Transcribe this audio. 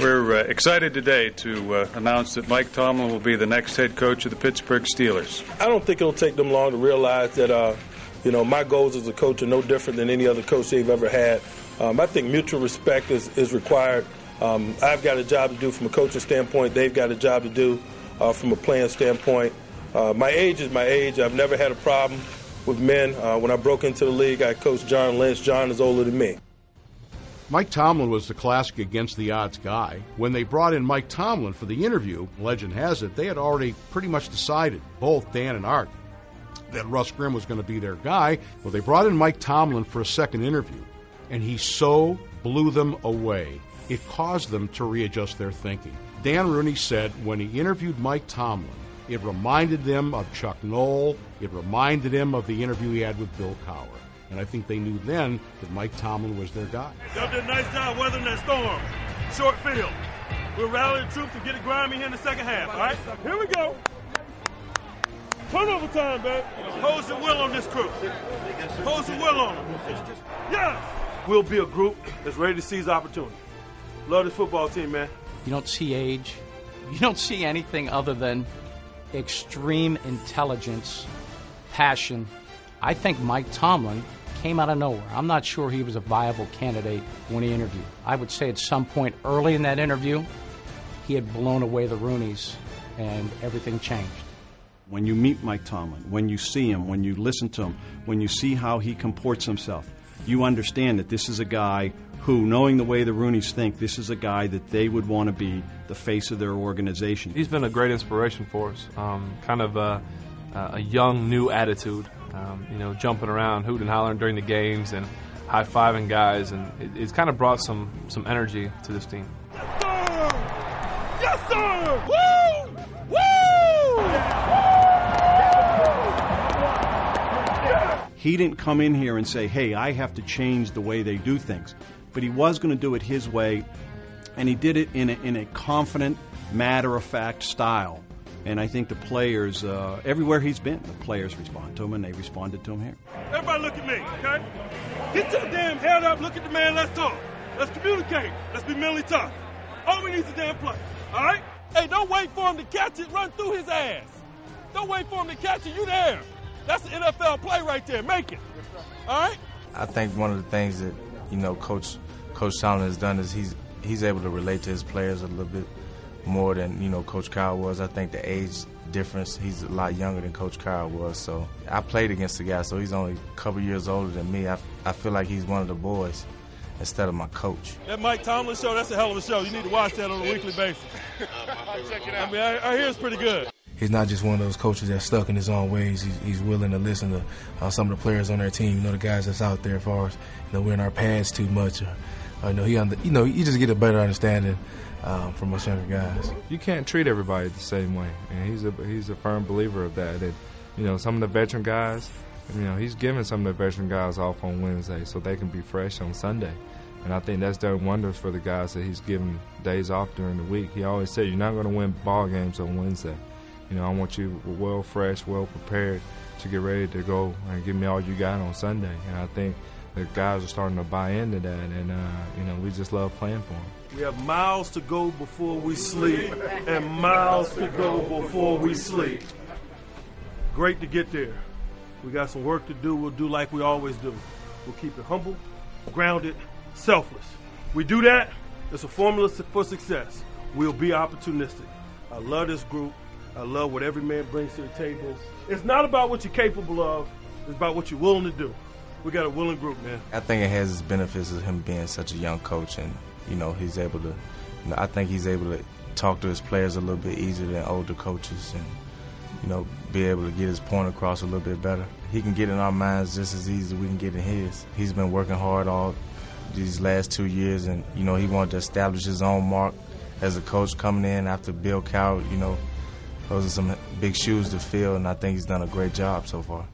We're excited today to announce that Mike Tomlin will be the next head coach of the Pittsburgh Steelers. I don't think it'll take them long to realize that, my goals as a coach are no different than any other coach they've ever had. I think mutual respect is required. I've got a job to do from a coaching standpoint. They've got a job to do from a playing standpoint. My age is my age. I've never had a problem with men. When I broke into the league, I coached John Lynch. John is older than me. Mike Tomlin was the classic against-the-odds guy. When they brought in Mike Tomlin for the interview, legend has it, they had already pretty much decided, both Dan and Art, that Russ Grimm was going to be their guy. Well, they brought in Mike Tomlin for a second interview, and he so blew them away, it caused them to readjust their thinking. Dan Rooney said when he interviewed Mike Tomlin, it reminded them of Chuck Noll, it reminded him of the interview he had with Bill Cowher. And I think they knew then that Mike Tomlin was their guy. Y'all did a nice job weathering that storm. Short field. We'll rally the troops and get it grimy here in the second half, all right? Here we go. Turnover time, man. Hold some will on this crew. Hold some will on them. Yes! We'll be a group that's ready to seize opportunity. Love this football team, man. You don't see age. You don't see anything other than extreme intelligence, passion. I think Mike Tomlin came out of nowhere. I'm not sure he was a viable candidate when he interviewed. I would say at some point early in that interview, he had blown away the Rooneys and everything changed. When you meet Mike Tomlin, when you see him, when you listen to him, when you see how he comports himself, you understand that this is a guy who, knowing the way the Rooneys think, this is a guy that they would want to be the face of their organization. He's been a great inspiration for us, kind of a young, new attitude. Jumping around, hooting and hollering during the games and high-fiving guys, and it's kind of brought some energy to this team. Yes, sir! Woo! Woo! He didn't come in here and say, hey, I have to change the way they do things. But he was going to do it his way, and he did it in a confident, matter-of-fact style. And I think the players, everywhere he's been, the players respond to him, and they responded to him here. Everybody look at me, okay? Get your damn head up, look at the man, let's talk. Let's communicate. Let's be mentally tough. All we need is a damn play, all right? Hey, don't wait for him to catch it, run through his ass. Don't wait for him to catch it, you there. That's an NFL play right there, make it, all right? I think one of the things that, Coach Tomlin has done is he's able to relate to his players a little bit more than, Coach Cowher was. I think the age difference, he's a lot younger than Coach Cowher was. So I played against the guy, so he's only a couple years older than me. I feel like he's one of the boys instead of my coach. That Mike Tomlin show, that's a hell of a show. You need to watch that on a weekly basis. Check it out. I mean, I hear it's pretty good. He's not just one of those coaches that's stuck in his own ways. He's willing to listen to some of the players on their team, the guys that's out there as far as, we're in our pads too much. You just get a better understanding from us younger guys. You can't treat everybody the same way, and he's a firm believer of that. And, some of the veteran guys, he's giving some of the veteran guys off on Wednesday so they can be fresh on Sunday. And I think that's done wonders for the guys that he's giving days off during the week. He always said, you're not going to win ball games on Wednesday. I want you well fresh, well prepared to get ready to go and give me all you got on Sunday. And I think the guys are starting to buy into that, and we just love playing for them. We have miles to go before we sleep, and miles to go before we sleep. Great to get there. We got some work to do. We'll do like we always do. We'll keep it humble, grounded, selfless. We do that, it's a formula for success. We'll be opportunistic. I love this group. I love what every man brings to the table. It's not about what you're capable of. It's about what you're willing to do. We got a willing group, man. I think it has its benefits of him being such a young coach, and he's able to. I think he's able to talk to his players a little bit easier than older coaches, and be able to get his point across a little bit better. He can get in our minds just as easy as we can get in his. He's been working hard all these last 2 years, and he wanted to establish his own mark as a coach coming in after Bill Cowher. Those are some big shoes to fill, and I think he's done a great job so far.